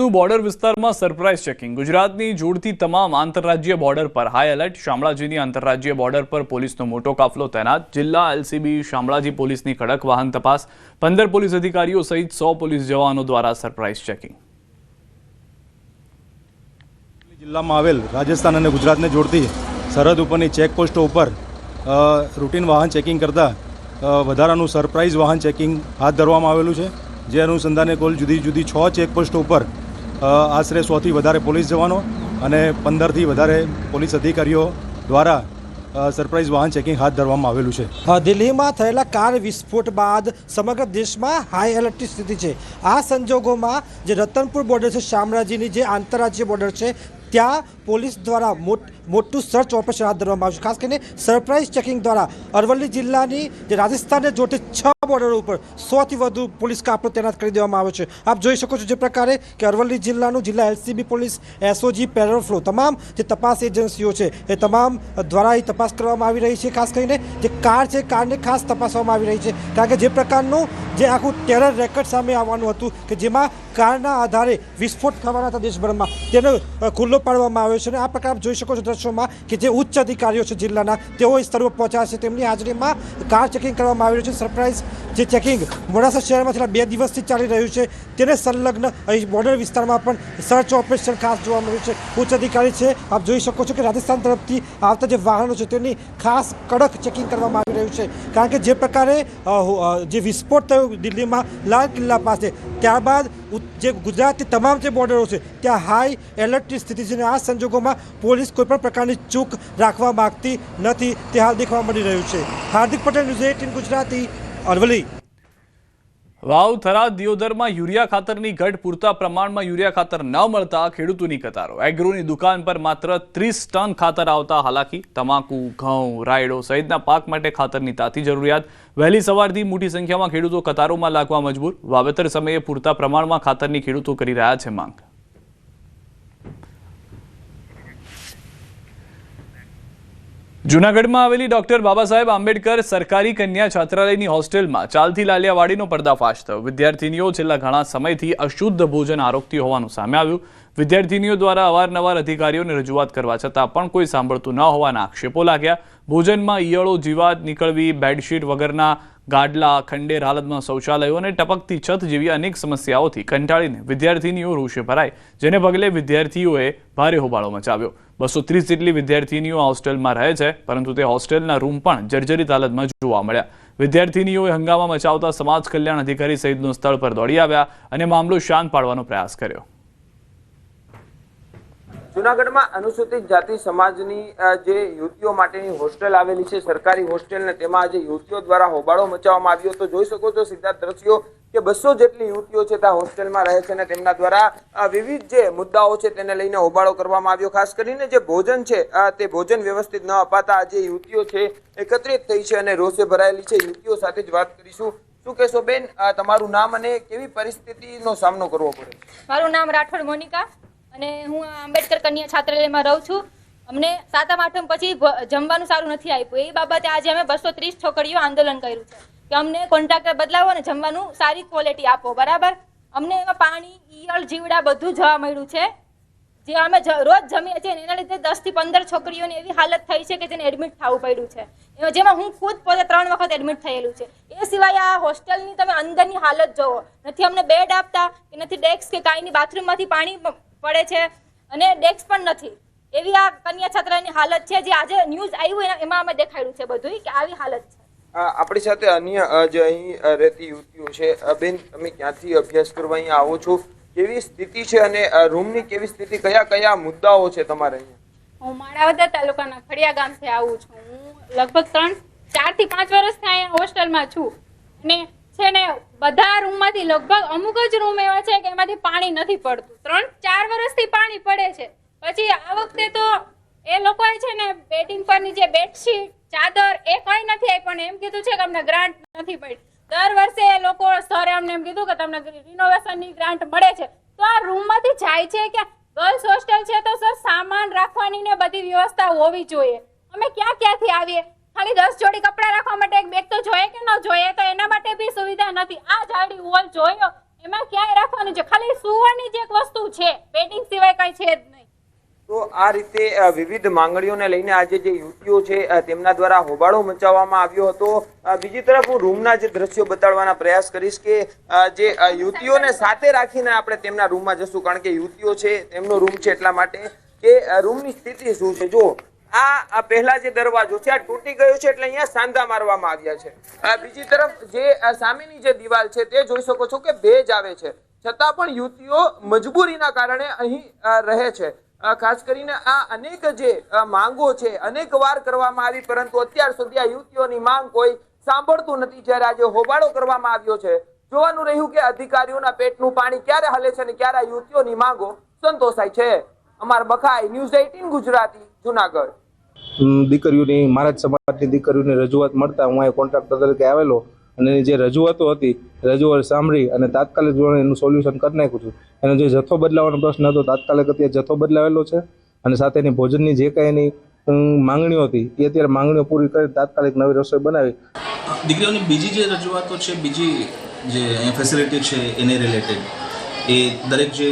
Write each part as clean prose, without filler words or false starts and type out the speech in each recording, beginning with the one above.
કચ્છનું બોર્ડર વિસ્તારમાં surprise checking. ગુજરાતની જોડતી તમામ આંતરરાજ્ય બોર્ડર પર હાઈ એલર્ટ। શામળાજીની આંતરરાજ્ય બોર્ડર પર પોલીસનો મોટો કાફલો તૈનાત। જિલ્લા એલસીબી શામળાજી પોલીસની કડક વાહન તપાસ। 15 પોલીસ અધિકારીઓ સહિત 100 પોલીસ જવાનો દ્વારા સરપ્રાઇઝ ચેકિંગ। જિલ્લામાં આવેલ રાજસ્થાન અને ગુજરાતને જોડતી સરહદ ઉપરની ચેકપોસ્ટો ઉપર રૂટીન વાહન ચેકિંગ કરતા વધારાનું સરપ્રાઇઝ વાહન ચેકિંગ હાથ ધરવામાં આવેલું છે। જે અનુસંધાને કુલ જુદી જુદી 6 ચેકપોસ્ટો ઉપર આશરે 100થી વધારે પોલીસ જવાનો અને 15થી વધારે પોલીસ અધિકારીઓ દ્વારા સરપ્રાઇઝ વાહન ચેકિંગ હાથ ધરવામાં આવેલું છે। દિલ્હીમાં થયેલા કાર વિસ્ફોટ બાદ સમગ્ર દેશમાં હાઈ એલર્ટની સ્થિતિ છે। આ સંજોગોમાં જે રતનપુર બોર્ડર છે, શામળાજીની જે આંતરરાજ્ય બોર્ડર છે, ત્યાં પોલીસ દ્વારા મોટું સર્ચ ઓપરેશન હાથ ધરવામાં આવ્યું છે। ખાસ કરીને સરપ્રાઇઝ ચેકિંગ દ્વારા અરવલ્લી જિલ્લાની જે રાજસ્થાનને જોડતી 6 બોર્ડરો ઉપર 100થી વધુ પોલીસ કાફલો તૈનાત કરી દેવામાં આવ્યો છે। આપ જોઈ શકો છો જે પ્રકારે કે અરવલ્લી જિલ્લાનું જિલ્લા એલસીબી પોલીસ, એસઓજી, પેરાફ્લો તમામ જે તપાસ એજન્સીઓ છે એ તમામ દ્વારા અહીં તપાસ કરવામાં આવી રહી છે। ખાસ કરીને જે કાર છે, કારને ખાસ તપાસવામાં આવી રહી છે, કારણ કે જે પ્રકારનું જે આખું ટેરર રેકર્ડ સામે આવવાનું હતું કે જેમાં કારના આધારે વિસ્ફોટ થવાના હતા દેશભરમાં, તેનો ખુલ્લો પાડવામાં આવ્યો છે। અને આ પ્રકાર જોઈ શકો છો દ્રશ્યોમાં કે જે ઉચ્ચ અધિકારીઓ છે જિલ્લાના, તેઓ સ્થળ પર પહોંચ્યા છે। તેમની હાજરીમાં કાર ચેકિંગ કરવામાં આવી રહ્યું છે। સરપ્રાઇઝ જે ચેકિંગ મોડાસા શહેરમાં છેલ્લા 2 દિવસથી ચાલી રહ્યું છે, તેને સંલગ્ન અહીં બોર્ડર વિસ્તારમાં પણ સર્ચ ઓપરેશન ખાસ જોવા મળ્યું છે। ઉચ્ચ અધિકારી છે, આપ જોઈ શકો છો કે રાજસ્થાન તરફથી આવતા જે વાહનો છે તેની ખાસ કડક ચેકિંગ કરવામાં આવી રહ્યું છે, કારણ કે જે પ્રકારે જે વિસ્ફોટ થયો દિલ્હીમાં લાલ કિલ્લા પાસે, ત્યારબાદ જે ગુજરાતની તમામ જે બોર્ડરો છે ત્યાં હાઈ એલર્ટની સ્થિતિ છે। આ સંજોગોમાં પોલીસ કોઈપણ પ્રકારની ચૂક રાખવા માંગતી નથી, તે હાલ દેખવા મળી રહ્યું છે। હાર્દિક પટેલ, ન્યૂઝ 18 ગુજરાતી, અરવલ્લી। વાવ, થરાદ, દિયોદરમાં યુરિયા ખાતરની ઘટ। પૂરતા પ્રમાણમાં યુરિયા ખાતર ન મળતા ખેડૂતોની કતારો। એગ્રોની દુકાન પર માત્ર 30 ટન ખાતર આવતા હાલાકી। તમાકુ, ઘઉં, રાયડો સહિતના પાક માટે ખાતરની તાતી જરૂરિયાત। વહેલી સવારથી મોટી સંખ્યામાં ખેડૂતો કતારોમાં લાગવા મજબૂર। વાવેતર સમયે પૂરતા પ્રમાણમાં ખાતરની ખેડૂતો કરી રહ્યા છે માંગ। જૂનાગઢમાં આવેલી ડોક્ટર બાબા સાહેબ આંબેડકર સરકારી કન્યા છાત્રાલયની હોસ્ટેલમાં ચાલતી લાલિયાવાડીનો પર્દાફાશ થયો। વિદ્યાર્થીનીઓ છેલ્લા ઘણા સમયથી અશુદ્ધ ભોજન આરોગતી હોવાનું સામે આવ્યું। વિદ્યાર્થીનીઓ દ્વારા અવારનવાર અધિકારીઓને રજૂઆત કરવા છતાં પણ કોઈ સાંભળતું ન હોવાના આક્ષેપો લાગ્યા। ભોજનમાં ઈયળો, જીવાત નીકળવી, બેડશીટ વગરના ગાડલા, ખંડેર હાલતમાં શૌચાલયો અને ટપકતી છત જેવી અનેક સમસ્યાઓથી કંટાળીને વિદ્યાર્થીનીઓ રોષે ભરાઈ, જેને પગલે વિદ્યાર્થીઓએ ભારે હોબાળો મચાવ્યો। 230 જેટલી વિદ્યાર્થીનીઓ હોસ્ટેલમાં રહે છે, પરંતુ તે હોસ્ટેલના રૂમ પણ જર્જરિત હાલતમાં જોવા મળ્યા। વિદ્યાર્થીનીઓએ હંગામા મચાવતા સમાજ કલ્યાણ અધિકારી સહિતનો સ્થળ પર દોડી આવ્યા અને મામલો શાંત પાડવાનો પ્રયાસ કર્યો। જૂનાગઢમાં અનુસૂચિત જાતિ સમાજની જે યુવતીઓ માટેની હોસ્ટેલ આવેલી છે, સરકારી હોસ્ટેલ, ને તેમાં આજે યુવતીઓ દ્વારા હોબાળો મચાવવામાં આવ્યો। તો જોઈ શકો છો સીધા દ્રશ્યો કે 200 જેટલી યુવતીઓ છે ત્યાં હોસ્ટેલમાં રહે છે અને તેમના દ્વારા વિવિધ જે મુદ્દાઓ છે તેને લઈને હોબાળો કરવામાં આવ્યો। ખાસ કરીને જે ભોજન છે તે ભોજન વ્યવસ્થિત ન અપાતા આજે યુવતીઓ છે એકત્રિત થઈ છે અને રોષે ભરાયેલી છે। યુવતીઓ સાથે જ વાત કરીશું। શું કહેશો બેન, તમારું નામ અને કેવી પરિસ્થિતિનો સામનો કરવો પડે? મારું નામ રાઠોડ મોનિકા અને હું આંબેડકર કન્યા છાત્રાલયમાં રહું છું। અમને 7મ 8મ પછી જમવાનું સારું નથી આપ્યું। એ બાબતે આજે અમે 230 છોકરીઓ આંદોલન કર્યું છે કે અમને કોન્ટ્રાક્ટર બદલાવો અને જમવાનું સારી ક્વોલિટી આપો, બરાબર। અમને એમાં પાણી, ઈયળ, જીવડા બધું જોવા મળ્યું છે। જે અમે રોજ જમીએ છીએ એના લીધે 10 થી 15 છોકરીઓની એવી હાલત થઈ છે કે જેને એડમિટ થવું પડ્યું છે, જેમાં હું ખુદ પોતે 3 વખત એડમિટ થયેલું છે। એ સિવાય આ હોસ્ટેલની તમે અંદરની હાલત જોવો, નથી અમને બેડ આપતા કે નથી ડેસ્ક કે કાંઈની, બાથરૂમમાંથી પાણી પડે છે અને ડેસ્ક પણ નથી। એવી આ કન્યા છાત્રાલયની હાલત છે જે આજે ન્યૂઝ આવ્યું એમાં અમે દેખાડ્યું છે બધું કે આવી હાલત છે। આપણી સાથે અન્ય જે અહીં રહેતી યુવતીઓ છે, બેન તમે ક્યાંથી અભ્યાસ કરવા અહીં આવો છો, કેવી સ્થિતિ છે અને રૂમની કેવી સ્થિતિ, કયા કયા મુદ્દાઓ છે તમારે અહીંયા? હું માણાવદર તાલુકાના ખડિયા ગામથી આવું છું। હું લગભગ 4 થી 5 વર્ષથી અહીંયા હોસ્ટેલમાં છું અને છે ને બધા રૂમમાંથી લગભગ અમુક જ રૂમ એવા છે કે એમાંથી પાણી નથી પડતું। 3-4 વર્ષથી પાણી પડે છે। પછી આ વખતે તો એ લોકોએ છે ને બેડિંગ પરની જે બેડશીટ, ચાદર એ કંઈ નથી આપ્યું, એમ કીધું છે કે અમને ગ્રાન્ટ નથી મળી। દર વર્ષે એ લોકો સરે અમને એમ કીધું કે તમને રિનોવેશનની ગ્રાન્ટ મળે છે, તો આ રૂમમાંથી જાય છે કે ગર્લ્સ હોસ્ટેલ છે તો સર સામાન રાખવાની ને બધી વ્યવસ્થા હોવી જોઈએ। અમે ક્યાંથી આવીએ? ખાલી 10 જોડી કપડા રાખવા માટે એક બેગ તો જોઈએ કે ન જોઈએ? તો એના માટે બી સુવિધા નથી। આ જાડી વોલ જોયો એમાં ક્યાંય રાખવાનું છે, ખાલી સુવાની જ એક વસ્તુ છે, બેડિંગ સિવાય કઈ છે જ નહીં. તો આ રીતે વિવિધ માંગણીઓને લઈને આજે જે યુવતીઓ છે તેમના દ્વારા હોબાળો મચાવવામાં આવ્યો હતો. બીજી તરફ હું રૂમના જે દ્રશ્યો બતાડવાના પ્રયાસ કરીશ કે જે યુવતીઓને સાથે રાખીને આપણે તેમના રૂમમાં જશું, કારણ કે યુવતીઓ છે તેમનો રૂમ છે એટલા માટે કે રૂમની સ્થિતિ શું છે. જો આ પહેલા જે દરવાજો છે આ તૂટી ગયો છે એટલે અહીંયા સાંધા મારવામાં આવ્યા છે. બીજી તરફ જે સામેની જે દિવાલ છે તે જોઈ શકો છો કે ભેજ આવે છે, છતાં પણ યુવતીઓ મજબૂરીના કારણે અહીં રહે છે. ખાસ કરીને આ અનેક જે માંગો છે અનેક વાર કરવામાં આવી, પરંતુ અત્યાર સુધી આ યુવતીઓની માંગ કોઈ સાંભળતું નથી. જ્યારે આજે હોબાળો કરવામાં આવ્યો છે, જોવાનું રહ્યું કે અધિકારીઓના પેટનું પાણી ક્યારે હલે છે અને ક્યારે આ યુવતીઓની માંગો સંતોષાય છે. અમાર બખાઈ, ન્યૂઝ 18 ગુજરાતી, જુનાગઢ. દીકરીઓની મારા જ સમાજની દીકરીઓની રજૂઆત મળતા હું અહીં કોન્ટ્રાક્ટર તરીકે આવેલો અને જે રજૂઆતો હતી રજૂઆત સાંભળી અને તાત્કાલિક ધોરણે એનું સોલ્યુશન કરી નાખ્યું છું. એનો જે જથ્થો બદલાવાનો પ્રશ્ન હતો તાત્કાલિક અત્યારે જથ્થો બદલાવેલો છે અને સાથે એની ભોજનની જે કાંઈ એની માંગણીઓ હતી એ અત્યારે માંગણીઓ પૂરી કરી તાત્કાલિક નવી રસોઈ બનાવી. દીકરીઓની બીજી જે રજૂઆતો છે, બીજી જે ફેસિલિટી છે એને રિલેટેડ એ દરેક જે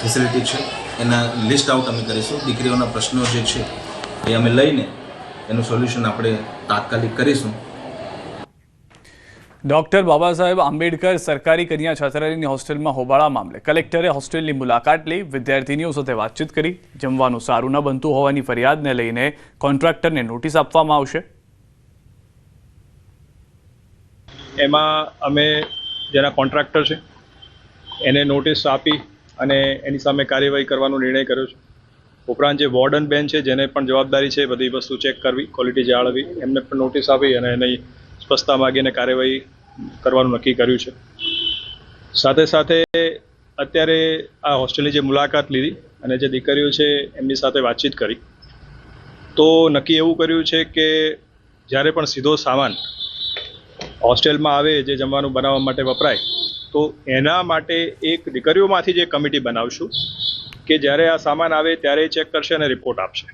ફેસિલિટી છે એના લિસ્ટ આઉટ અમે કરીશું. દીકરીઓના પ્રશ્નો જે છે એ અમે લઈને એનું સોલ્યુશન આપણે તાત્કાલિક કરીશું. ડોક્ટર બાબા સાહેબ આંબેડકર સરકારી કન્યા છાત્રાલયની હોસ્ટેલમાં હોબાળા મામલે કલેક્ટરે હોસ્ટેલની મુલાકાત લઈ વિદ્યાર્થીનીઓ સાથે વાતચીત કરી. જમવાનું સારું ન બનતું હોવાની ફરિયાદને લઈને કોન્ટ્રાક્ટરને નોટિસ આપવામાં આવશે. એમાં અમે જેના કોન્ટ્રાક્ટર છે એને નોટિસ આપી અને એની સામે કાર્યવાહી કરવાનો નિર્ણય કર્યો છે. ઉપરાંત જે વોર્ડન બેન છે જેને પણ જવાબદારી છે બધી વસ્તુ ચેક કરવી, ક્વોલિટી જાળવવી, એમને પણ નોટિસ આપી અને એની સ્પષ્ટતા માગીને કાર્યવાહી કરવાનું નક્કી કર્યું છે. સાથે સાથે અત્યારે આ હોસ્ટેલની જે મુલાકાત લીધી અને જે દીકરીઓ છે એમની સાથે વાતચીત કરી તો નક્કી એવું કર્યું છે કે જ્યારે પણ સીધો સામાન હોસ્ટેલમાં આવે જે જમવાનું બનાવવા માટે વપરાય તો એના માટે એક દીકરીઓમાંથી જે કમિટી બનાવશું કે જ્યારે આ સામાન આવે ત્યારે ચેક કરશે અને રિપોર્ટ આપશે.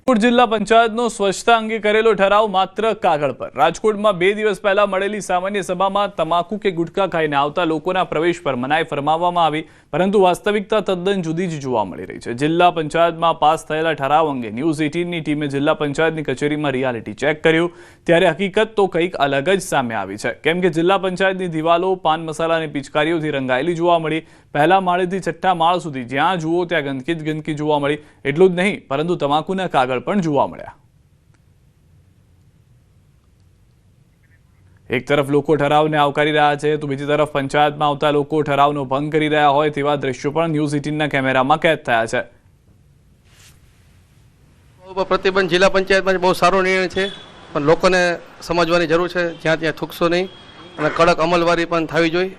રાજકોટ જિલ્લા પંચાયતનો સ્વચ્છતા અંગે કરેલો ઠરાવ માત્ર કાગળ પર. રાજકોટમાં 2 દિવસ પહેલા મળેલી સામાન્ય સભામાં તમાકુ કે ગુટખા ખાઈને આવતા લોકોના પ્રવેશ પર મનાઈ ફરમાવવામાં આવી, પરંતુ વાસ્તવિકતા તદ્દન જુદી જ જોવા મળી રહી છે. જિલ્લા પંચાયતમાં પાસ થયેલા ઠરાવ અંગે ન્યૂઝ 18ની ટીમે જિલ્લા પંચાયતની કચેરીમાં રિયાલિટી ચેક કર્યું, ત્યારે હકીકત તો કંઈક અલગ જ સામે આવી છે. કેમ કે જિલ્લા પંચાયતની દિવાલો પાન મસાલાની પિચકારીઓથી રંગાયેલી જોવા મળી. પહેલા માળેથી છઠ્ઠા માળ સુધી જ્યાં જુઓ ત્યાં ગંદકી જ ગંદકી જોવા મળી. એટલું જ નહીં, પરંતુ તમાકુના કાગળ પણ જોવા મળ્યા. એક તરફ લોકો ઠરાવને આવકારી રહ્યા છે તો બીજી તરફ પંચાયતમાં આવતા લોકો ઠરાવનો ભંગ કરી રહ્યા હોય તેવા દ્રશ્યો પણ ન્યૂઝ 18ના કેમેરામાં કેદ થયા છે. પ્રતિબંધ જિલ્લા પંચાયતમાં બહુ સારો નિર્ણય છે, પણ લોકોને સમજવાની જરૂર છે. જ્યાં ત્યાં થૂકશો નહીં અને કડક અમલવારી પણ થવી જોઈએ.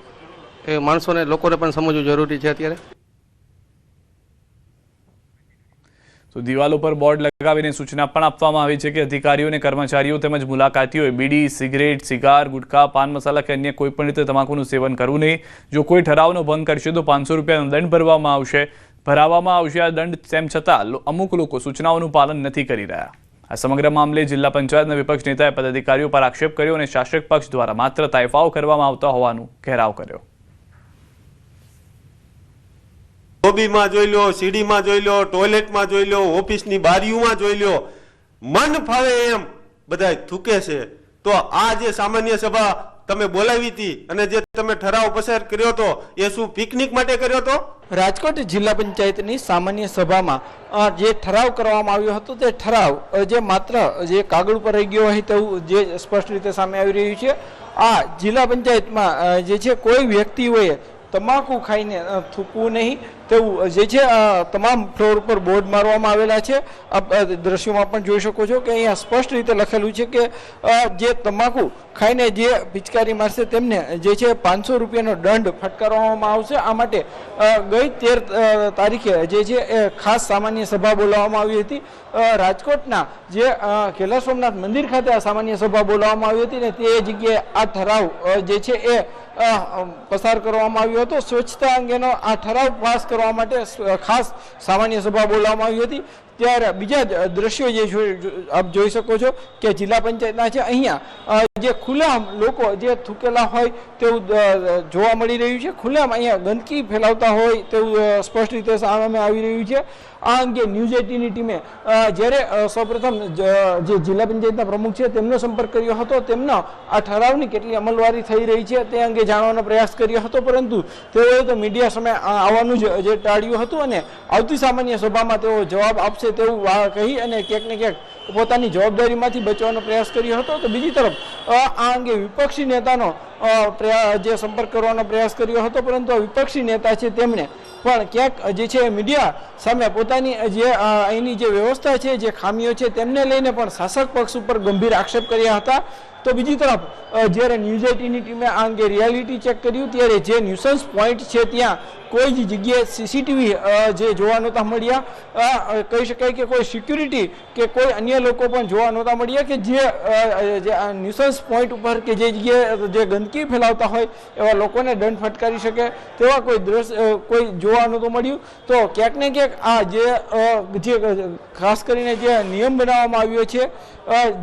એ માણસોને લોકોને પણ સમજવું જરૂરી છે. અત્યારે તો દિવાલો પર બોર્ડ લગાવીને સૂચના પણ આપવામાં આવી છે કે અધિકારીઓને કર્મચારીઓ તેમજ મુલાકાતીઓએ બીડી, સિગરેટ, સિગાર, ગુટખા, પાન મસાલા કે અન્ય કોઈપણ રીતે તમાકુનું સેવન કરવું નહીં. જો કોઈ ઠરાવનો ભંગ કરશે તો 500 રૂપિયાનો દંડ ભરવામાં આવશે. આ દંડ તેમ છતાં અમુક લોકો સૂચનાઓનું પાલન નથી કરી રહ્યા. આ સમગ્ર મામલે જિલ્લા પંચાયતના વિપક્ષ નેતાએ પદાધિકારીઓ પર આક્ષેપ કર્યો અને શાસક પક્ષ દ્વારા માત્ર તાઇફાઓ કરવામાં આવતા હોવાનું ઘેરાવ કર્યો. લોબીમાં જોઈ લો, સીડીમાં જોઈ લો, ટોયલેટમાં જોઈ લો, ઓફિસની બારીઓમાં જોઈ લો, મન ફાવે એમ બધા થૂકે છે. તો આ જે સામાન્ય સભા તમે બોલાવી હતી અને જે તમે ઠરાવ પસાર કર્યો હતો એ શું પિકનિક માટે કર્યો હતો? રાજકોટ જિલ્લા પંચાયતની સામાન્ય સભામાં જે ઠરાવ કરવામાં આવ્યો હતો તે ઠરાવ જે માત્ર જે કાગળ ઉપર રહી ગયો હોય તેવું જે સ્પષ્ટ રીતે સામે આવી રહ્યું છે. આ જિલ્લા પંચાયતમાં જે છે કોઈ વ્યક્તિઓએ તમાકુ ખાઈને થૂકવું નહીં તેવું જે છે તમામ ફ્લોર પર બોર્ડ મારવામાં આવેલા છે. આપ દ્રશ્યોમાં પણ જોઈ શકો છો કે અહીંયા સ્પષ્ટ રીતે લખેલું છે કે જે તમાકુ ખાઈને જે પિચકારી મારશે તેમને જે છે 500 રૂપિયાનો દંડ ફટકારવામાં આવશે. આ માટે ગઈ 13 તારીખે જે છે એ ખાસ સામાન્ય સભા બોલાવવામાં આવી હતી. રાજકોટના જે કેલા સોમનાથ મંદિર ખાતે આ સામાન્ય સભા બોલાવવામાં આવી હતી ને તે જગ્યાએ આ ઠરાવ જે છે એ પસાર કરવામાં આવ્યો હતો. સ્વચ્છતા અંગેનો આ ઠરાવ પાસ કરવા માટે ખાસ સામાન્ય સભા બોલાવવામાં આવી હતી. ત્યારે બીજા દ્રશ્યો જે આપ જોઈ શકો છો કે જિલ્લા પંચાયતના છે, અહીંયા જે ખુલ્લામ લોકો જે થૂકેલા હોય તેવું જોવા મળી રહ્યું છે. ખુલ્લામ અહીંયા ગંદકી ફેલાવતા હોય તેવું સ્પષ્ટ રીતે સામે આવી રહ્યું છે. આ અંગે ન્યૂઝ 18ની ટીમે જ્યારે સૌપ્રથમ જે જિલ્લા પંચાયતના પ્રમુખ છે તેમનો સંપર્ક કર્યો હતો, તેમનો આ ઠરાવની કેટલી અમલવારી થઈ રહી છે તે અંગે જાણવાનો પ્રયાસ કર્યો હતો, પરંતુ તેઓએ તો મીડિયા સામે આવવાનું જે ટાળ્યું હતું અને આવતી સામાન્ય સભામાં તેઓ જવાબ આપશે તેવું કહી અને ક્યાંક ને ક્યાંક પોતાની જવાબદારીમાંથી બચવાનો પ્રયાસ કર્યો હતો. તો બીજી તરફ આ અંગે વિપક્ષી નેતાનો જે સંપર્ક કરવાનો પ્રયાસ કર્યો હતો, પરંતુ વિપક્ષી નેતા છે તેમણે પણ ક્યાંક જે છે મીડિયા સામે પોતાની જે અહીંની જે વ્યવસ્થા છે, જે ખામીઓ છે તેમને લઈને પણ શાસક પક્ષ ઉપર ગંભીર આક્ષેપ કર્યા હતા. તો બીજી તરફ જ્યારે ન્યૂઝ 18ની ટીમે આ અંગે રિયાલિટી ચેક કર્યું ત્યારે જે ન્યુસન્સ પોઈન્ટ છે ત્યાં કોઈ જ જગ્યાએ સીસીટીવી જે જોવા નહોતા મળ્યા. કહી શકાય કે કોઈ સિક્યુરિટી કે કોઈ અન્ય લોકો પણ જોવા નહોતા મળ્યા કે જે ન્યુસન્સ પોઈન્ટ ઉપર કે જે જગ્યાએ જે ગંદકી ફેલાવતા હોય એવા લોકોને દંડ ફટકારી શકે તેવા કોઈ દ્રશ્ય કોઈ જોવા નહોતું મળ્યું. તો ક્યાંક ને ક્યાંક આ જે ખાસ કરીને જે નિયમ બનાવવામાં આવ્યો છે,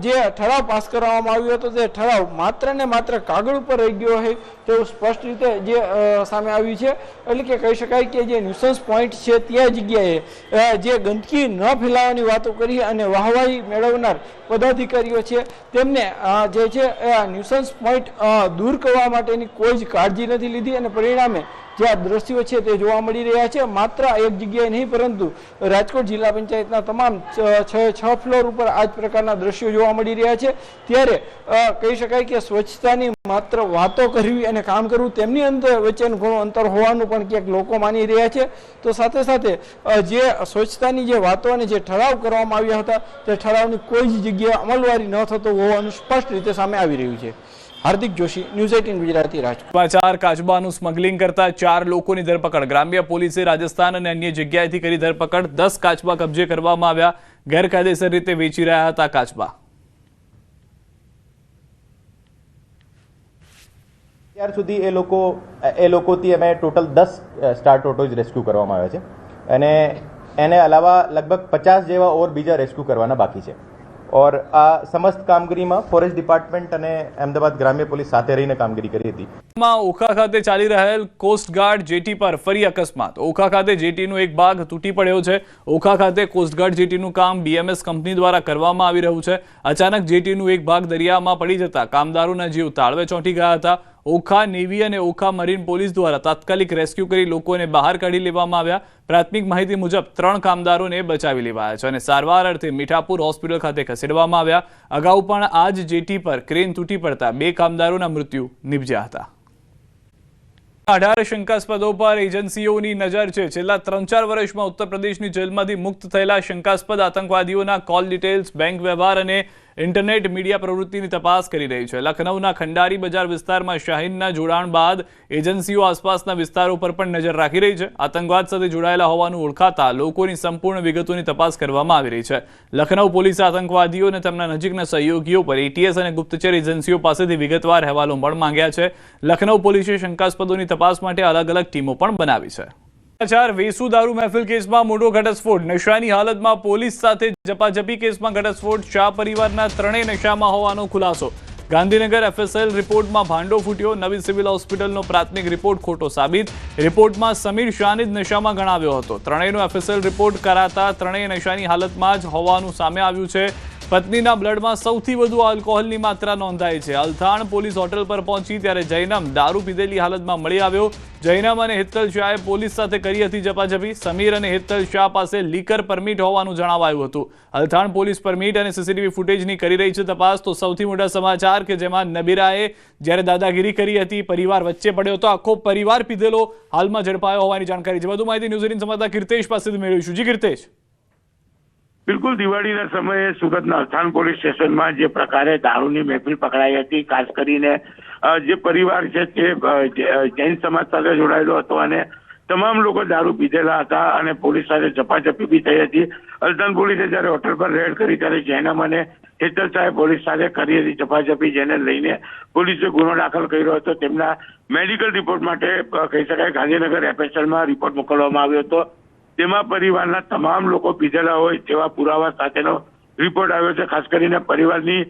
જે ઠરાવ પાસ કરવામાં આવ્યો હતો, તે ઠરાવ માત્ર ને માત્ર કાગળ ઉપર રહી ગયો હોય તેવું સ્પષ્ટ રીતે જે સામે આવ્યું છે. એટલે કે કહી શકાય કે જે ન્યુસન્સ પોઈન્ટ છે ત્યાં જગ્યાએ જે ગંદકી ન ફેલાવવાની વાતો કરી અને વાહવાહી મેળવનાર પદાધિકારીઓ છે તેમને જે છે ન્યુસન્સ પોઈન્ટ દૂર કરવા માટેની કોઈ જ કાળજી નથી લીધી અને પરિણામે જે આ દ્રશ્યો છે તે જોવા મળી રહ્યા છે. માત્ર એક જગ્યાએ નહીં, પરંતુ રાજકોટ જિલ્લા પંચાયતના તમામ 6 ફ્લોર ઉપર આ જ પ્રકારના દ્રશ્યો જોવા મળી રહ્યા છે. ત્યારે કહી શકાય કે સ્વચ્છતાની માત્ર વાતો કરવી અને કામ કરવું તેમની અંદર વચ્ચેનું ઘણું અંતર હોવાનું પણ ક્યાંક લોકો માની રહ્યા છે. તો સાથે સાથે જે સ્વચ્છતાની જે વાતો અને જે ઠરાવ કરવામાં આવ્યા હતા તે ઠરાવની કોઈ જ જગ્યાએ અમલવારી ન થતો હોવાનું સ્પષ્ટ રીતે સામે આવી રહ્યું છે. હાર્દિક જોશી, ન્યૂઝ 18 ગુજરાતી, રાજકોટ. સમાચાર. કાચબાનું સ્મગલિંગ કરતા 4 લોકોની ધરપકડ. ગ્રામ્ય પોલીસે રાજસ્થાન અને અન્ય જગ્યાએથી કરી ધરપકડ. 10 કાચબા કબજે કરવામાં આવ્યા. ગેરકાયદેસર રીતે વેચી રહ્યા હતા કાચબા. ત્યાર સુધી એ લોકોથી અમે ટોટલ 10 સ્ટાર ટોટોઝ રેસ્ક્યુ કરવામાં આવ્યા છે અને એને અલાવા લગભગ 50 જેવા ઓર બીજા રેસ્ક્યુ કરવાના બાકી છે. और આ સમસ્ત કામગીરીમાં ફોરેસ્ટ ડિપાર્ટમેન્ટ અને અમદાવાદ ગ્રામ્ય પોલીસ સાથે રહીને કામગીરી કરી હતી. ઓખા ખાતે ચાલી રહેલ કોસ્ટગાર્ડ જેટી પર ફરી અકસ્માત. ઓખા ખાતે જેટીનો એક ભાગ તૂટી પડ્યો છે. ઓખા ખાતે કોસ્ટગાર્ડ જેટીનું કામ BMS કંપની દ્વારા કરવામાં આવી રહ્યું છે. અચાનક જેટીનું એક ભાગ દરિયામાં પડી જતા કામદારોના જીવ તાળવે ચોંટી ગયા હતા. ઓખા નેવી અને ઓખા મરીન પોલીસ દ્વારા તાત્કાલિક રેસ્ક્યુ કરી લોકોને બહાર કાઢી લેવામાં આવ્યા. પ્રાથમિક માહિતી મુજબ 3 કામદારોને બચાવી લેવાયા છે અને સારવાર અર્થે મીઠાપુર હોસ્પિટલ ખાતે ખસેડવામાં આવ્યા. અગાઉ પણ આ જ જેટી પર ક્રેન તૂટી પડતા 2 કામદારોના મૃત્યુ નિપજ્યા હતા. 18 શંકાસ્પદો પર એજન્સીઓની નજર છે. છેલ્લા 3-4 વર્ષમાં ઉત્તર પ્રદેશની જેલમાંથી મુક્ત થયેલા શંકાસ્પદ આતંકવાદીઓના કોલ ડિટેલ્સ, બેંક વ્યવહાર અને ઇન્ટરનેટ મીડિયા પ્રવૃત્તિની તપાસ કરી રહી છે. લખનૌના ખંડારી બજાર વિસ્તારમાં શાહીનના જોડાણ બાદ એજન્સીઓ આસપાસના વિસ્તારો પર પણ નજર રાખી રહી છે. આતંકવાદ સાથે જોડાયેલા હોવાનું ઓળખાતા લોકોની સંપૂર્ણ વિગતોની તપાસ કરવામાં આવી રહી છે. લખનૌ પોલીસે આતંકવાદીઓ અને તેમના નજીકના સહયોગીઓ પર ATS અને ગુપ્તચર એજન્સીઓ પાસેથી વિગતવાર અહેવાલો પણ માંગ્યા છે. લખનૌ પોલીસે શંકાસ્પદોની તપાસ માટે અલગ અલગ ટીમો પણ બનાવી છે. વેસુ દારૂ મહેફિલ કેસમાં મોટો ઘટસ્ફોટ. નશાની હાલતમાં પોલીસ સાથે ઝપાઝપી કેસમાં ઘટસ્ફોટ. શાહ પરિવારના 3 નશામાં હોવાનો ખુલાસો. ગાંધીનગર FSL રિપોર્ટમાં ભાંડો ફૂટ્યો. નવી સિવિલ હોસ્પિટલનો પ્રાથમિક રિપોર્ટ ખોટો સાબિત. રિપોર્ટમાં સમીર શાહને જ નશામાં ગણાવ્યો હતો. 3નો FSL રિપોર્ટ કરાતા 3 નશાની હાલતમાં જ હોવાનું સામે આવ્યું છે. પત્નીના બ્લડમાં સૌથી વધુ આલ્કોહોલની માત્રા નોંધાઈ છે. અલથાણ પોલીસ હોટલ પર પહોંચી ત્યારે જૈનમ દારૂ પીધેલી હાલતમાં મળી આવ્યો. જૈનમ અને હિત્તલ શાહે પોલીસ સાથે કરી હતી ઝપાઝપી. સમીર અને હિત્તલ શાહ પાસે લીકર પરમિટ હોવાનું જણાવાયું હતું. અલથાણ પોલીસ પરમિટ અને CCTV ફૂટેજની કરી રહી છે તપાસ. તો સૌથી મોટા સમાચાર કે જેમાં નબીરાએ જ્યારે દાદાગીરી કરી હતી, પરિવાર વચ્ચે પડ્યો હતો. આખો પરિવાર પીધેલો હાલમાં ઝડપાયો હોવાની જાણકારી છે. વધુ માહિતી ન્યૂઝ 18 સંવાદદાતા કીર્તેશ પાસેથી મેળવીશું. જી કીર્તેશ. બિલકુલ, દિવાળીના સમયે સુરતના અલથાણ પોલીસ સ્ટેશનમાં જે પ્રકારે દારૂની મહેફિલ પકડાઈ હતી, ખાસ કરીને જે પરિવાર છે તે જૈન સમાજ સાથે જોડાયેલો હતો અને તમામ લોકો દારૂ પીધેલા હતા અને પોલીસ સાથે ઝપાઝપી બી થઈ હતી. અલથાણ પોલીસે જ્યારે હોટલ પર રેડ કરી ત્યારે જૈનમ અને હેતલ સાહેબ પોલીસ સાથે કરી હતી ઝપાઝપી, જેને લઈને પોલીસે ગુનો દાખલ કર્યો હતો. તેમના મેડિકલ રિપોર્ટ માટે કહી શકાય ગાંધીનગર એફએસએલમાં રિપોર્ટ મોકલવામાં આવ્યો હતો. તેમાં પરિવારના તમામ લોકો પીધેલા હોય તેવા પુરાવા સાથેનો રિપોર્ટ આવ્યો છે. ખાસ કરીને પરિવારની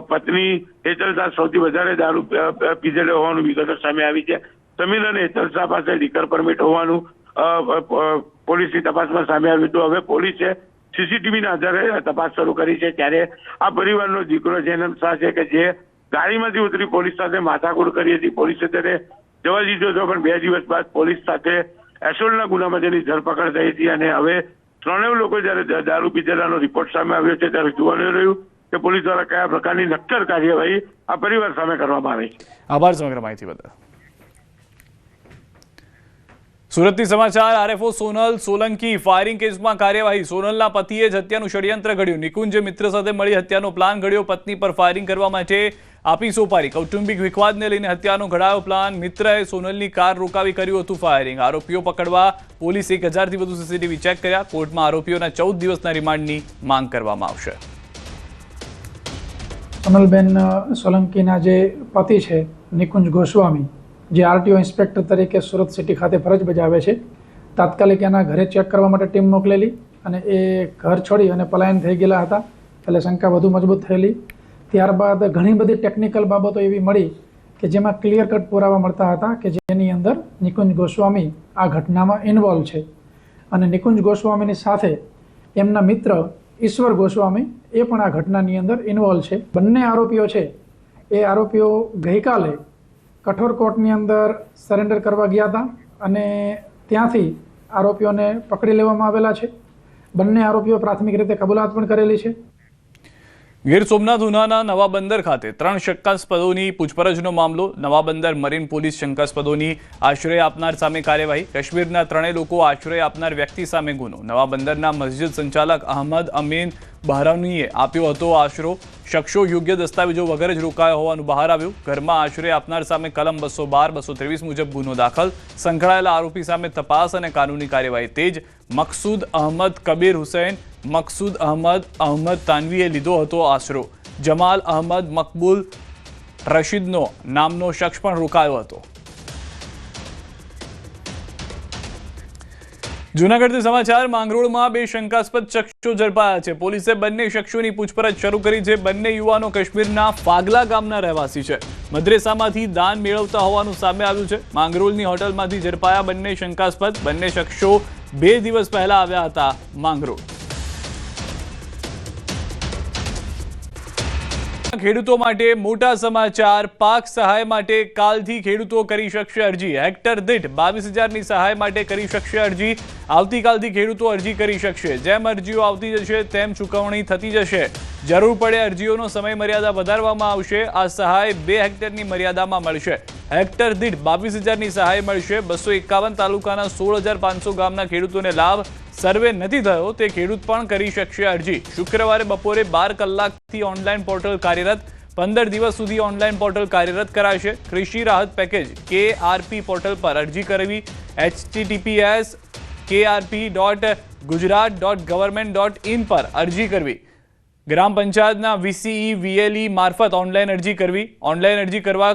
પત્ની હેતલ શાહ સૌથી વધારે દારૂ પીધેલો હોવાનું વિગતો સામે આવી છે. સમીર અને હેતલ શાહ પાસે લીકર પરમિટ હોવાનું પોલીસની તપાસમાં સામે આવ્યું હતું. હવે પોલીસે સીસીટીવીના આધારે તપાસ શરૂ કરી છે. ત્યારે આ પરિવારનો દીકરો જૈનમ શાહ છે કે જે ગાડીમાંથી ઉતરી પોલીસ સાથે માથાકૂટ કરી હતી. પોલીસે તેને જવા દીધો હતો, પણ 2 દિવસ બાદ પોલીસ સાથે એસોલ્ટના ગુનામાં તેની ધરપકડ થઈ હતી. અને હવે 3 લોકો જ્યારે દારૂ પીધેલાનો રિપોર્ટ સામે આવ્યો છે ત્યારે જોવાનું રહ્યું કે પોલીસ દ્વારા કયા પ્રકારની નક્કર કાર્યવાહી આ પરિવાર સામે કરવામાં આવી છે. આભાર સમગ્ર માહિતી બદલ. સુરતથી સમાચાર. આરએફઓ સોનલ સોલંકી ફાયરિંગ કેસમાં કાર્યવાહી. સોનલના પતિએ જ હત્યાનું ષડયંત્ર ઘડ્યું. નિકુંજે મિત્ર સાથે મળી હત્યાનો પ્લાન ઘડ્યો. પત્ની પર ફાયરિંગ કરવા માટે આપી સોપારી. કૌટુંબિક વિવાદને લઈને હત્યાનો ઘડાયો પ્લાન. મિત્રએ સોનલની કાર રોકાવી કર્યું હતું ફાયરિંગ. આરોપીઓ પકડવા પોલીસ 1000થી વધુ સીસીટીવી ચેક કર્યા. કોર્ટમાં આરોપીઓના 14 દિવસના રિમાન્ડની માંગ કરવામાં આવશે. સોનલબેન સોલંકીના જે પતિ છે નિકુંજ ગોસ્વામી, જે આરટીઓ ઇન્સ્પેક્ટર તરીકે સુરત સિટી ખાતે ફરજ બજાવે છે, તાત્કાલિક એના ઘરે ચેક કરવા માટે ટીમ મોકલેલી અને એ ઘર છોડી અને પલાયન થઈ ગયેલા હતા. એટલે શંકા વધુ મજબૂત થયેલી. ત્યારબાદ ઘણી બધી ટેકનિકલ બાબતો એવી મળી કે જેમાં ક્લિયર કટ પુરાવા મળતા હતા કે જેની અંદર નિકુંજ ગોસ્વામી આ ઘટનામાં ઇન્વોલ્વ છે. અને નિકુંજ ગોસ્વામીની સાથે એમના મિત્ર ઈશ્વર ગોસ્વામી એ પણ આ ઘટનાની અંદર ઇન્વોલ્વ છે. બંને આરોપીઓ છે એ આરોપીઓ ગઈકાલે કઠોર કોર્ટની અંદર સરેન્ડર કરવા ગયા હતા અને ત્યાંથી આરોપીઓને પકડી લેવામાં આવેલા છે. બંને આરોપીઓ પ્રાથમિક રીતે કબૂલાત પણ કરેલી છે. ગીર સોમનાથ ઉનાના નવા બંદર ખાતે 3 શંકાસ્પદોની પૂછપરછનો મામલો. નવા બંદર મરીન પોલીસ શંકાસ્પદોની આશ્રય આપનાર સામે કાર્યવાહી. કાશ્મીરના 3 લોકો આશ્રય આપનાર વ્યક્તિ સામે ગુનો. નવા બંદરના મસ્જિદ સંચાલક અહમદ અમીન બહરાનીએ આપ્યો હતો આશરો. શખ્સો યોગ્ય દસ્તાવેજો વગર જ રોકાયા હોવાનું બહાર આવ્યું. ઘરમાં આશ્રય આપનાર સામે કલમ 212, 223 મુજબ ગુનો દાખલ. સંકળાયેલા આરોપી સામે તપાસ અને કાનૂની કાર્યવાહી તેજ. મકસૂદ અહમદ કબીર હુસૈન મકસૂદ અહમદ તાનવીએ લીધો હતો આશરો. જમાલ અહમદ મકબૂલ રશીદનો નામનો શખ્સ પણ રોકાયો હતો. જૂનાગઢથી સમાચાર. માંગરોળમાં 2 શંકાસ્પદ શખ્સો ઝડપાયા છે. પોલીસે બંને શખ્સોની પૂછપરછ શરૂ કરી છે. બંને યુવાનો કાશ્મીરના ફાગલા ગામના રહેવાસી છે. મદ્રેસામાંથી દાન મેળવતા હોવાનું સામે આવ્યું છે. માંગરોળની હોટલમાંથી ઝડપાયા બંને શંકાસ્પદ. બંને શખ્સો 2 દિવસ પહેલા આવ્યા હતા માંગરોળ. ખેડૂતો માટે મોટા સમાચાર. પાક સહાય માટે કાલથી ખેડૂતો કરી શકશે અરજી. હેક્ટર દીઠ 22,000ની સહાય માટે કરી શકશે અરજી. આવતીકાલથી ખેડૂતો અરજી કરી શકશે. જેમ અરજીઓ આવતી જશે તેમ ચૂકવણી થતી જશે. જરૂર પડે અરજીઓનો સમય મર્યાદા વધારવામાં આવશે. આ સહાય 2 હેક્ટરની મર્યાદામાં મળશે. હેક્ટર દીઠ 22,000ની સહાય મળશે. 251 તાલુકાના 16,500 ગામના ખેડૂતોને લાભ. સર્વે નથી થયો તે ખેડૂત પણ કરી શકશે અરજી. શુક્રવારે બપોરે 12 કલાકથી ઓનલાઈન પોર્ટલ કાર્યરત. 15 દિવસ સુધી ઓનલાઈન પોર્ટલ કાર્યરત કરાશે. કૃષિ રાહત પેકેજ KRP પોર્ટલ પર અરજી કરવી. https://kRP.gujarat.government.in પર અરજી કરવી. ગ્રામ પંચાયતના VCE VLE મારફત ઓનલાઈન અરજી કરવી. ઓનલાઈન અરજી કરવા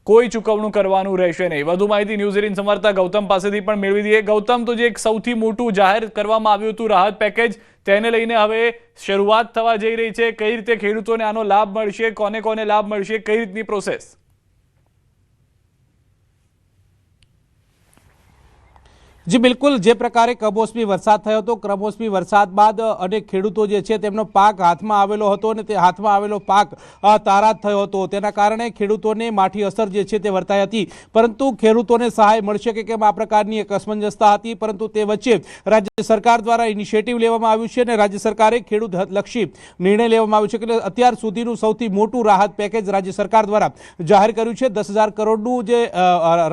કોઈ ચૂકવણું કરવાનું રહેશે નહીં. વધુ માહિતી ન્યૂઝ 18 સમાચાર ગૌતમ પાસેથી પણ મેળવી દઈએ. ગૌતમ, તો જે એક સૌથી મોટું જાહેર કરવામાં આવ્યું હતું રાહત પેકેજ, તેને લઈને હવે શરૂઆત થવા જઈ રહી છે. કઈ રીતે ખેડૂતોને આનો લાભ મળશે, કોને કોને લાભ મળશે, કઈ રીતની પ્રોસેસ? જી બિલકુલ, જે પ્રકારે કમોસમી વરસાદ થયો હતો, કમોસમી વરસાદ બાદ અનેક ખેડૂતો જે છે તેમનો પાક હાથમાં આવેલો હતો અને તે હાથમાં આવેલો પાક તારાજ થયો હતો. તેના કારણે ખેડૂતોને માઠી અસર જે છે તે વર્તાઈ હતી. પરંતુ ખેડૂતોને સહાય મળશે કે કેમ આ પ્રકારની એક અસમંજસતા હતી. પરંતુ તે વચ્ચે રાજ્ય સરકાર દ્વારા ઇનિશિયેટિવ લેવામાં આવ્યું છે અને રાજ્ય સરકારે ખેડૂત હિતલક્ષી નિર્ણય લેવામાં આવ્યો છે કે અત્યાર સુધીનું સૌથી મોટું રાહત પેકેજ રાજ્ય સરકાર દ્વારા જાહેર કર્યું છે. 10,000 કરોડનું જે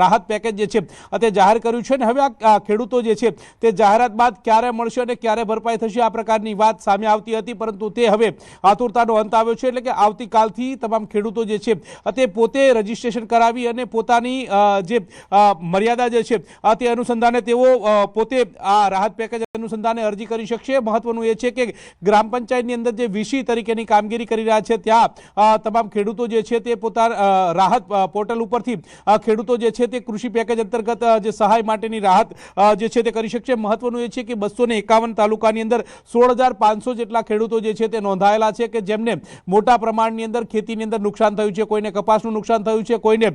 રાહત પેકેજ જે છે તે જાહેર કર્યું છે. અને હવે આ ખેડૂતો જે છે તે જાહેરાત બાદ ક્યારે મળશે અને ક્યારે ભરપાઈ થશે આ પ્રકારની વાત સામે આવતી હતી, પરંતુ તે હવે આતુરતાનો અંત આવ્યો છે. એટલે કે આવતીકાલથી તમામ ખેડૂતો જે છે તે પોતે રજીસ્ટ્રેશન કરાવી અને પોતાની જે મર્યાદા જે છે તે અનુસંધાને તેઓ પોતે આ રાહત પેકેજ અનુસંધાને અરજી કરી શકશે. મહત્વનું એ છે કે ગ્રામ પંચાયતની અંદર જે વીસી તરીકેની કામગીરી કરી રહ્યા છે ત્યાં તમામ ખેડૂતો જે છે તે પોતાના રાહત પોર્ટલ ઉપરથી ખેડૂતો જે છે તે કૃષિ પેકેજ અંતર્ગત જે સહાય માટેની રાહત જે છે તે કરી શકશે. મહત્વનું એ છે કે 251 તાલુકાની અંદર 16,500 જેટલા ખેડૂતો જે છે તે નોંધાયેલા છે કે જેમને મોટા પ્રમાણની અંદર ખેતીની અંદર નુકસાન થયું છે. કોઈને કપાસનું નુકસાન થયું છે, કોઈને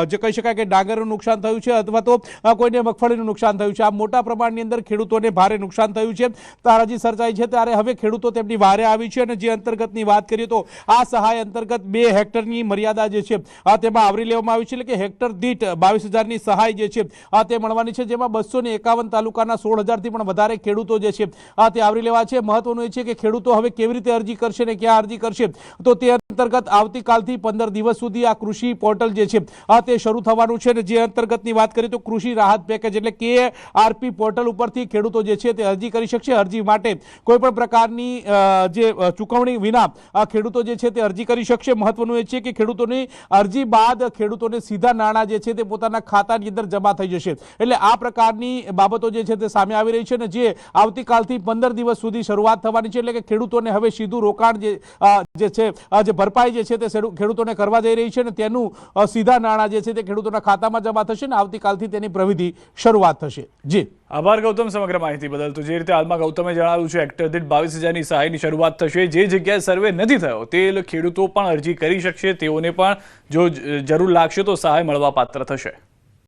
જે કહી શકાય કે ડાંગરનું નુકસાન થયું છે અથવા તો કોઈને મગફળીનું નુકસાન થયું છે. આ મોટા પ્રમાણની અંદર ખેડૂતોને ભારે નુકસાન થયું છે. તારાજી સર્જાઈ છે ત્યારે હવે ખેડૂતો તેમની વારે આવી છે અને જે અંતર્ગતની વાત કરીએ તો આ સહાય અંતર્ગત 2 હેક્ટરની મર્યાદા જે છે તેમાં આવરી લેવામાં આવી છે. એટલે કે હેક્ટર દીઠ 22,000ની સહાય જે છે તે મળવાની છે, જેમાં 251 તાલુકાના 16,000થી પણ વધારે ખેડૂતો જે છે તે આવરી લેવા છે. મહત્વનું એ છે કે ખેડૂતો હવે કેવી રીતે અરજી કરશે ને ક્યાં અરજી કરશે તો તે અંતર્ગત આવતીકાલથી 15 દિવસ સુધી આ કૃષિ પોર્ટલ જે છે તે શરૂ થવાનું છે. અને જે અંતર્ગતની વાત કરીએ તો કૃષિ રાહત પેકેજ એટલે KRP પોર્ટલ ઉપરથી ખેડૂતો જે છે તે અરજી કરી શકશે. અરજી માટે કોઈ પણ પ્રકારની જે ચૂકવણી વિના ખેડૂતો જે છે તે અરજી કરી શકશે. મહત્વનું એ છે કે ખેડૂતોની અરજી બાદ ખેડૂતોને સીધા નાણાં જે છે તે પોતાના ખાતાની અંદર જમા થઈ જશે. એટલે આ પ્રકારની બાબતો જે છે તે સામે આવી રહી છે અને જે આવતીકાલથી 15 દિવસ સુધી શરૂઆત થવાની છે. એટલે કે ખેડૂતોને હવે સીધું રોકાણ જે છે જે ભરપાઈ જે છે તે ખેડૂતોને કરવા જઈ રહી છે અને તેનું સીધા નાણાં જે છે તે ખેડૂતોના ખાતામાં જમા થશે અને આવતીકાલથી તેની પ્રવિધિ શરૂઆત થશે. જી આભાર ગૌતમ સમગ્ર માહિતી બદલ. તો જે રીતે હાલમાં ગૌતમે જણાવ્યું છે હેક્ટર દીઠ 22,000ની સહાયની શરૂઆત થશે. જે જગ્યાએ સર્વે નથી થયો તે ખેડૂતો પણ અરજી કરી શકશે. તેઓને પણ જો જરૂર લાગશે તો સહાય મળવા પાત્ર થશે.